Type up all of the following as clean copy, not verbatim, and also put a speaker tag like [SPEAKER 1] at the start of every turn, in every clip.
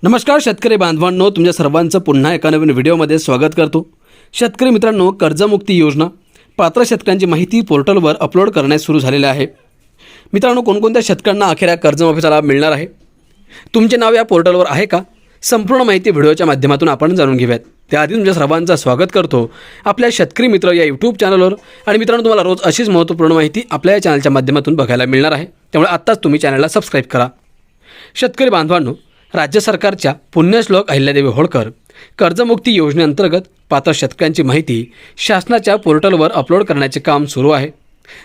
[SPEAKER 1] नमस्कार शेतकरी बांधवांनो, तुमच्या सर्वांचं पुन्हा एका नवीन व्हिडिओमध्ये स्वागत करतो। शेतकरी मित्रांनो, कर्जमुक्ती योजना पात्र शेतकऱ्यांची माहिती पोर्टलवर अपलोड करण्यास सुरू झालेले आहे। मित्रांनो, कोणकोणत्या शेतकऱ्यांना अखेर कर्जमाफीचा लाभ मिळणार आहे, तुमचे नाव या पोर्टलवर आहे का, संपूर्ण माहिती व्हिडिओच्या माध्यमातून आपण जाणून घेऊयात। त्याआधी तुमच्या सर्वांचं स्वागत करतो आपल्या शेतकरी मित्र या यूट्यूब चॅनलवर। आणि मित्रांनो, तुम्हाला रोज अशीच महत्त्वपूर्ण माहिती आपल्या या चॅनलच्या माध्यमातून बघायला मिळणार आहे, त्यामुळे आत्ताच तुम्ही चॅनलला सबस्क्राईब करा। शेतकरी बांधवांनो, राज्य सरकारच्या पुण्यश्लोक अहिल्यादेवी होळकर कर्जमुक्ती योजनेअंतर्गत पात्र शेतकऱ्यांची माहिती शासनाच्या पोर्टलवर अपलोड करण्याचे काम सुरू आहे।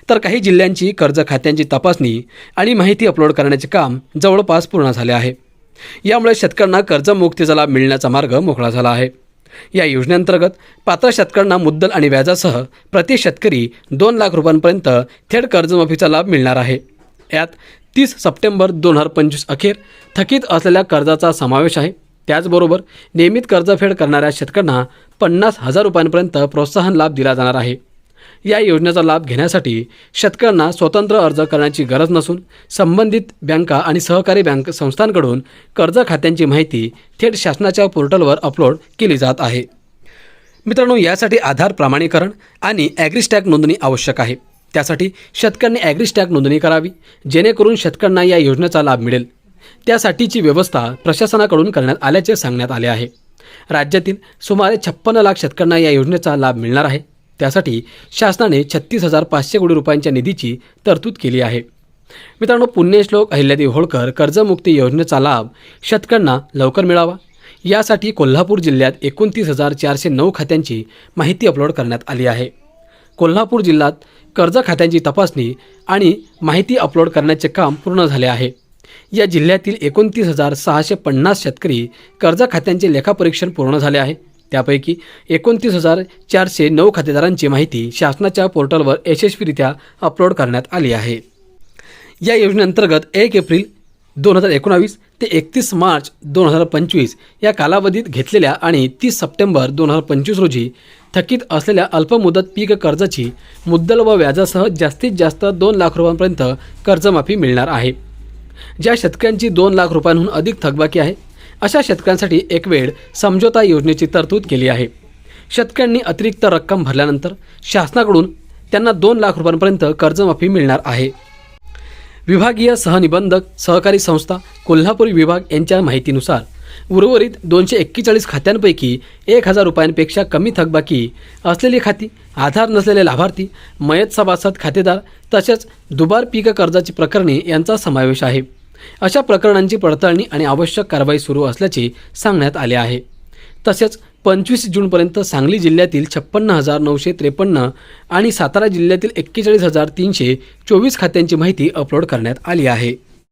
[SPEAKER 1] तर काही जिल्ह्यांची कर्ज खात्यांची तपासणी आणि माहिती अपलोड करण्याचे काम जवळपास पूर्ण झाले आहे। यामुळे शेतकऱ्यांना कर्जमुक्तीचा लाभ मिळण्याचा मार्ग मोकळा झाला आहे। या योजनेअंतर्गत पात्र शेतकऱ्यांना मुद्दल आणि व्याजासह प्रति शेतकरी 2 लाख रुपयांपर्यंत थेट कर्जमाफीचा लाभ मिळणार आहे। यात 30 सप्टेंबर 2025 अखेर थकीत असलेल्या कर्जाचा समावेश आहे। त्याचबरोबर नियमित कर्जफेड करणाऱ्या शेतकऱ्यांना 50,000 रुपयांपर्यंत प्रोत्साहन लाभ दिला जाणार आहे। या योजनेचा लाभ घेण्यासाठी शेतकऱ्यांना स्वतंत्र अर्ज करण्याची गरज नसून संबंधित बँका आणि सहकारी बँक संस्थांकडून कर्ज खात्यांची माहिती थेट शासनाच्या पोर्टलवर अपलोड केली जात आहे। मित्रांनो, यासाठी आधार प्रमाणीकरण आणि ॲग्रीस्टॅग नोंदणी आवश्यक आहे। त्यासाठी शेतकऱ्यांनी ॲग्रीस्टॅग नोंदणी करावी, जेणेकरून शेतकऱ्यांना या योजनेचा लाभ मिळेल। त्यासाठीची व्यवस्था प्रशासनाकडून करण्यात आल्याचे सांगण्यात आले आहे। राज्यातील सुमारे 56 लाख शेतकऱ्यांना या योजनेचा लाभ मिळणार आहे। त्यासाठी शासनाने 36,500 कोटी रुपयांच्या निधीची तरतूद केली आहे। मित्रांनो, पुण्यश्लोक अहिल्यादेवी होळकर कर्जमुक्ती योजनेचा लाभ शेतकऱ्यांना लवकर मिळावा यासाठी कोल्हापूर जिल्ह्यात 29,409 खात्यांची माहिती अपलोड करण्यात आली आहे। कोल्हापूर जिल्ह्यात कर्ज खात्यांची तपासणी आणि माहिती अपलोड करण्याचे काम पूर्ण झाले आहे। या जिल्ह्यातील 29,650 शेतकरी कर्ज खात्यांचे लेखापरीक्षण पूर्ण झाले आहे। त्यापैकी 29,409 खातेदारांची माहिती शासनाच्या पोर्टलवर यशस्वीरित्या अपलोड करण्यात आली आहे। या योजनेअंतर्गत 1 एप्रिल 2019 ते 31 मार्च 2025 या कालावधीत घेतलेल्या आणि 30 सप्टेंबर 2025 रोजी थकीत असलेल्या अल्पमुदत पीक कर्जाची मुद्दल व व्याजासह जास्तीत जास्त 2 लाख रुपयांपर्यंत कर्जमाफी मिळणार आहे। ज्या शेतकऱ्यांची 2 लाख रुपयांहून अधिक थकबाकी आहे, अशा शेतकऱ्यांसाठी एक वेळ समझोता योजनेची तरतूद केली आहे। शेतकऱ्यांनी अतिरिक्त रक्कम भरल्यानंतर शासनाकडून त्यांना 2 लाख रुपयांपर्यंत कर्जमाफी मिळणार आहे। विभागीय सहनिबंधक सहकारी संस्था कोल्हापूर विभाग यांच्या माहितीनुसार उर्वरित 241 खात्यांपैकी 1,000 रुपयांपेक्षा कमी थकबाकी असलेली खाती, आधार नसलेले लाभार्थी, मयत सभासद खातेदार तसेच दुबार पीक कर्जाची प्रकरणे यांचा समावेश आहे। अशा प्रकरणांची पडताळणी आणि आवश्यक कारवाई सुरू असल्याचे सांगण्यात आले आहे। तसेच 25 जूनपर्यंत सांगली जिल्ह्यातील 56,953 आणि सातारा जिल्ह्यातील 41,324 खात्यांची माहिती अपलोड करण्यात आली आहे।